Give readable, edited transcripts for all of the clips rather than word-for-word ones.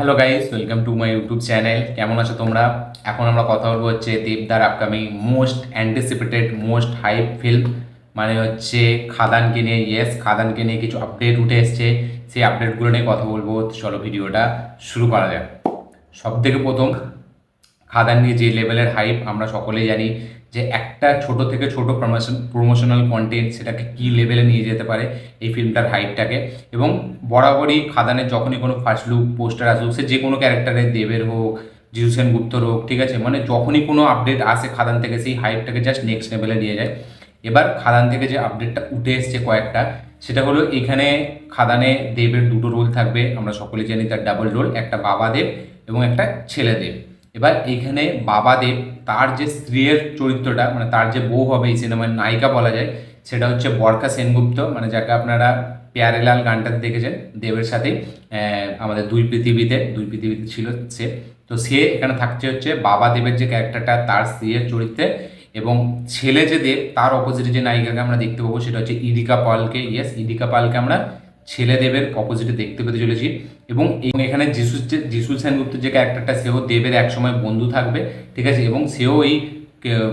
Hello guys, welcome to my YouTube channel. কেমন আছো তোমরা? এখন আমরা কথা বলবো হচ্ছে দেবদার upcoming most anticipated most hype film, মানে হচ্ছে খাদানকে নিয়ে। ইয়েস, খাদানকে নিয়ে কিছু আপডেট উঠে এসছে, সেই আপডেটগুলো নিয়ে কথা বলবো। তো চলো ভিডিওটা শুরু করা যাক। সব থেকে প্রথম, খাদান নিয়ে যে লেভেলের হাইপ আমরা সকলেই জানি, যে একটা ছোট থেকে ছোট প্রমোশনাল কন্টেন্ট সেটাকে কী লেভেলে নিয়ে যেতে পারে এই ফিল্মটার হাইপটাকে। এবং বরাবরই খাদানের যখনই কোনো ফার্স্ট লুক পোস্টার আসুক, সে যে কোনো ক্যারেক্টারের, দেবের হোক, জিতু সেনগুপ্তর হোক, ঠিক আছে, মানে যখনই কোনো আপডেট আসে খাদান থেকে, সেই হাইপটাকে জাস্ট নেক্সট লেভেলে নিয়ে যায়। এবার খাদান থেকে যে আপডেটটা উঠে এসছে কয়েকটা, সেটা হলো এখানে খাদানে দেবের দুটো রোল থাকবে। আমরা সকলে জানি তার ডাবল রোল, একটা বাবা দেব এবং একটা ছেলে দেব। এবার এইখানে বাবা দেব, তার যে স্ত্রীর চরিত্রটা, মানে তার যে বউ হবে এই সিনেমার নায়িকা বলা যায়, সেটা হচ্ছে বরখা সেনগুপ্ত, মানে যাকে আপনারা প্যারেলাল গানটা দেখেছেন দেবের সাথেই। আমাদের দুই পৃথিবীতে ছিল সে। তো সে এখানে থাকছে হচ্ছে বাবা দেবের যে ক্যারেক্টারটা, তার স্ত্রীর চরিত্রে। এবং ছেলে যে দেব, তার অপোজিটে যে নায়িকাকে আমরা দেখতে পাবো সেটা হচ্ছে ইদিকা পালকে। ইয়েস, ইদিকা পালকে আমরা ছেলে দেবের অপোজিটে দেখতে পেতে চলেছি। এবং এখানে যিশু সেনগুপ্তের যে ক্যারেক্টারটা, সেও দেবের একসময় বন্ধু থাকবে, ঠিক আছে। এবং সেও এই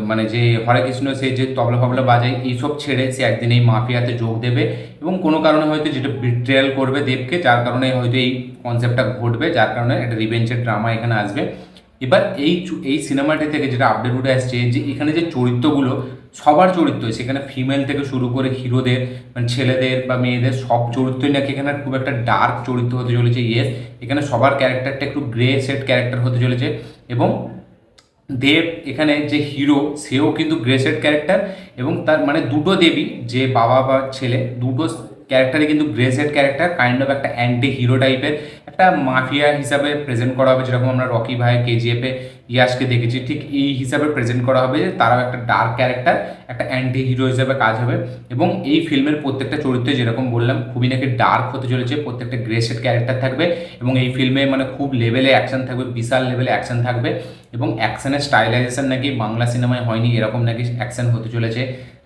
মানে যে হরে কৃষ্ণ, সে যে তবলা ফবলা বাজায়, এইসব ছেড়ে সে একদিন এই মাফিয়াতে যোগ দেবে। এবং কোনো কারণে হয়তো যেটা বিট্রেয়াল করবে দেবকে, যার কারণে হয়তো এই কনসেপ্টটা ঘটবে, যার কারণে একটা রিভেঞ্চের ড্রামা এখানে আসবে। এবার এই সিনেমাটি থেকে যেটা আপডেট উঠে আসছে, যে এখানে যে চরিত্রগুলো, সবার চরিত্র, সেখানে ফিমেল থেকে শুরু করে হিরোদের, মানে ছেলেদের বা মেয়েদের সব চরিত্রই নাকি এখানে খুব একটা ডার্ক চরিত্র হতে চলেছে। ইয়েস, এখানে সবার ক্যারেক্টারটা একটু গ্রে সেট ক্যারেক্টার হতে চলেছে। এবং দেব এখানে যে হিরো, সেও কিন্তু গ্রে সেট ক্যারেক্টার। এবং তার মানে দুটো দেবী, যে বাবা বা ছেলে, দুটো ক্যারেক্টারই কিন্তু grey set character, kind of একটা অ্যান্টি হিরো টাইপের, একটা মাফিয়া হিসাবে প্রেজেন্ট করা হবে। যেরকম আমরা রকি ভাই, কেজিএফে ইয়াশকে দেখেছি, ঠিক এই হিসাবে প্রেজেন্ট করা হবে, যে তারাও একটা ডার্ক ক্যারেক্টার, একটা অ্যান্টি হিরো হিসাবে কাজ হবে। এবং এই ফিল্মের প্রত্যেকটা চরিত্রে, যেরকম বললাম, খুবই নাকি ডার্ক হতে চলেছে, প্রত্যেকটা গ্রে সেট ক্যারেক্টার থাকবে। এবং এই ফিল্মে মানে খুব লেভেলে অ্যাকশন থাকবে, বিশাল লেভেলে অ্যাকশন থাকবে। এবং অ্যাকশনের স্টাইলাইজেশন নাকি বাংলা সিনেমায় হয়নি, এরকম নাকি অ্যাকশন হতে চলেছে।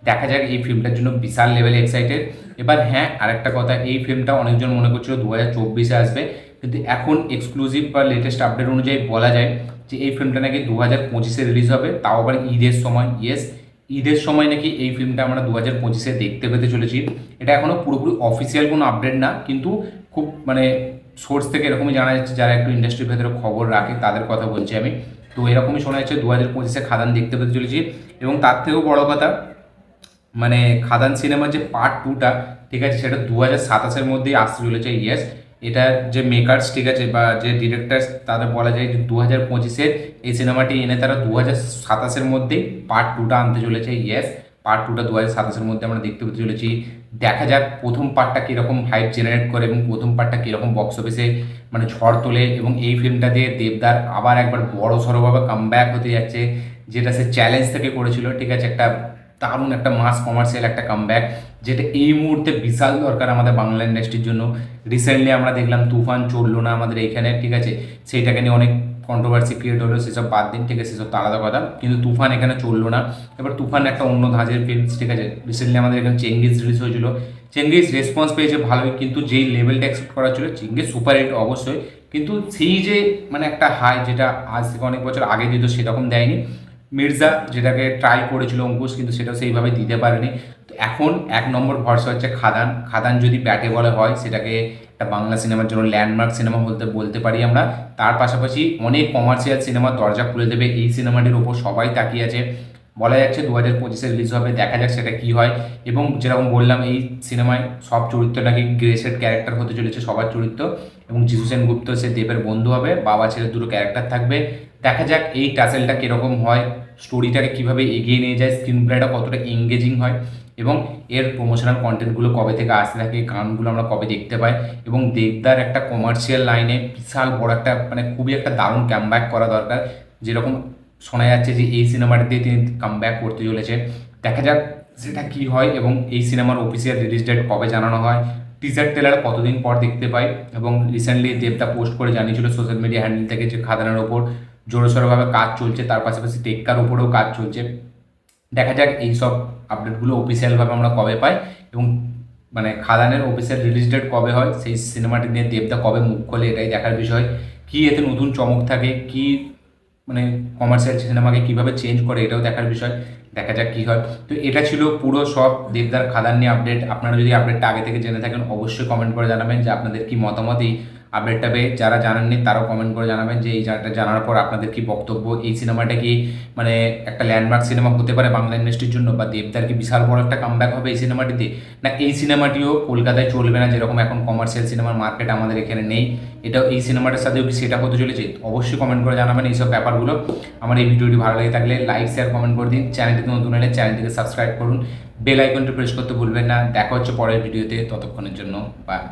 দেখা যাক, এই ফিল্মটার জন্য বিশাল লেভেলে এক্সাইটেড। এবার হ্যাঁ, আরেকটা কথা, এই ফিল্মটা অনেকজন মনে করছিল 2024-এ আসবে, কিন্তু এখন এক্সক্লুসিভ বা লেটেস্ট আপডেট অনুযায়ী বলা যায় যে এই ফিল্মটা নাকি 2025-এ রিলিজ হবে, তাও আবার ঈদের সময়। ইয়েস, ঈদের সময় নাকি এই ফিল্মটা আমরা 2025-এ দেখতে পেতে চলেছি। এটা এখনও পুরোপুরি অফিসিয়াল কোনো আপডেট না, কিন্তু খুব মানে সোর্স থেকে এরকমই জানা যাচ্ছে, যারা একটু ইন্ডাস্ট্রির ভেতরে খবর রাখে তাদের কথা বলছি আমি। তো এরকমই শোনা যাচ্ছে 2025-এ খাদান দেখতে পেতে চলেছি। এবং তার থেকেও বড় কথা, মানে খাদান সিনেমার যে পার্ট 2টা, ঠিক আছে, সেটা 2027-এর মধ্যেই আসতে চলেছে। ইয়েস, এটার যে মেকার্স, ঠিক আছে, বা যে ডিরেক্টার্স, তাদের বলা যায় যে 2025-এর এই সিনেমাটি এনে তারা 2027-এর মধ্যেই পার্ট 2টা আনতে চলেছে। ইয়েস, পার্ট 2টা 2027-এর মধ্যে আমরা দেখতে পেতে চলেছি। দেখা যাক প্রথম পার্টটা কীরকম হাইপ জেনারেট করে এবং প্রথম পার্টটা কীরকম বক্স অফিসে মানে ঝড় তোলে। এবং এই ফিল্মটা দিয়ে দেবদার আবার একবার বড় সড়োভাবে কামব্যাক হতে যাচ্ছে, যেটা সে চ্যালেঞ্জ থেকে করেছিল, ঠিক আছে, একটা দারুণ একটা মাস কমার্শিয়াল একটা কামব্যাক, যেটা এই মুহূর্তে বিশাল দরকার আমাদের বাংলা ইন্ডাস্ট্রির জন্য। রিসেন্টলি আমরা দেখলাম তুফান চললো না আমাদের এইখানে, ঠিক আছে, সেইটাকে নিয়ে অনেক কন্ট্রোভার্সি ক্রিয়েট হলো, সেসব বাদ দিন, ঠিক আছে, সেসব তো আলাদা কথা, কিন্তু তুফান এখানে চললো না। এবার তুফান একটা অন্য ধাঁচের ফিল্ম, ঠিক আছে। রিসেন্টলি আমাদের এখানে চেঙ্গিজ রিলিজ হয়েছিল, চেঙ্গিজ রেসপন্স পেয়েছে ভালোই, কিন্তু যেই লেভেলটা এক্সপেক্ট করা ছিল, চেঙ্গিজ সুপার হিট অবশ্যই, কিন্তু সেই যে মানে একটা হাই যেটা আজ থেকে অনেক বছর আগে দিত, সেরকম দেয়নি। মির্জা যেটাকে ট্রাই করেছিল অঙ্কুশ, কিন্তু সেটাও সেইভাবে দিতে পারেনি। তো এখন 1 নম্বর ভরসা হচ্ছে খাদান। খাদান যদি ব্যাটে বলে হয়, সেটাকে একটা বাংলা সিনেমার জন্য ল্যান্ডমার্ক সিনেমা বলতে বলতে পারি আমরা। তার পাশাপাশি অনেক কমার্শিয়াল সিনেমার দরজা খুলে দেবে এই সিনেমাটির ওপর, সবাই তাকিয়ে আছে। বলা যাচ্ছে 2025-এ রিলিজ হবে, দেখা যাক সেটা কী হয়। এবং যেরকম বললাম, এই সিনেমায় সব চরিত্র নাকি গ্রেসেড ক্যারেক্টার হতে চলেছে, সবার চরিত্র। এবং যিশু সেনগুপ্ত সে দেবের বন্ধু হবে, বাবা ছেলে দুটো ক্যারেক্টার থাকবে। দেখা যাক এই টাসেলটা কীরকম হয়, স্টোরিটাকে কীভাবে এগিয়ে নিয়ে যায়, স্ক্রিন প্লেটা কতটা এঙ্গেজিং হয়, এবং এর প্রমোশনাল কন্টেন্টগুলো কবে থেকে আসতে থাকে, গানগুলো আমরা কবে দেখতে পাই। এবং দেবদার একটা কমার্শিয়াল লাইনে বিশাল বড় একটা মানে খুবই একটা দারুণ কামব্যাক করা দরকার, যেরকম শোনা যাচ্ছে যে এই সিনেমাটিতে তিনি কামব্যাক করতে চলেছে। দেখা যাক সেটা কী হয়, এবং এই সিনেমার অফিসিয়াল রিলিজ ডেট কবে জানানো হয়, টিজার ট্রেলার কতদিন পর দেখতে পাই। এবং রিসেন্টলি দেবদা পোস্ট করে জানিয়েছিল সোশ্যাল মিডিয়া হ্যান্ডেল থেকে, যে খাদানের ওপর জোরসোরভাবে কাজ চলছে, তার পাশাপাশি টেক্কার উপরেও কাজ চলছে। দেখা যাক এই সব আপডেটগুলো অফিসিয়ালভাবে আমরা কবে পাই, এবং মানে খাদানের অফিসিয়াল রিলিজ ডেট কবে হয়, সেই সিনেমাটি নিয়ে দেবদা কবে মুখ খোলে, এটাই দেখার বিষয়। কী এতে নতুন চমক থাকে, কী মানে কমার্শিয়াল সিনেমাকে কীভাবে চেঞ্জ করে, এটাও দেখার বিষয়। দেখা যাক কী হয়। তো এটা ছিল পুরো সব দেবদার খাদান নিয়ে আপডেট। আপনারা যদি আপডেটটা আগে থেকে জেনে থাকেন অবশ্যই কমেন্ট করে জানাবেন যে আপনাদের কি মতামত এই আপডেটটা পেয়ে। যারা জানাননি তারাও কমেন্ট করে জানাবেন যে এই জায়গাটা জানার পর আপনাদের কি বক্তব্য, এই সিনেমাটা কি মানে একটা ল্যান্ডমার্ক সিনেমা হতে পারে বাংলা ইন্ডাস্ট্রির জন্য, বা দেবদার কি বিশাল বড় একটা কামব্যাক হবে এই সিনেমাটিতে, না এই সিনেমাটিও কলকাতায় চলবে না, যেরকম এখন কমার্শিয়াল সিনেমার মার্কেট আমাদের এখানে নেই, এটাও এই সিনেমাটার সাথেও কি সেটা হতে চলেছে। অবশ্যই কমেন্ট করে জানাবেন এইসব ব্যাপারগুলো। আমার এই ভিডিওটি ভালো লেগে থাকলে লাইক শেয়ার কমেন্ট করে দিন। চ্যানেলটিতে নতুন হলে চ্যানেলটিকে সাবস্ক্রাইব করুন, বেল আইকনটি প্রেস করতে ভুলবেন না। দেখা হচ্ছে পরের ভিডিওতে, ততক্ষণের জন্য বাই।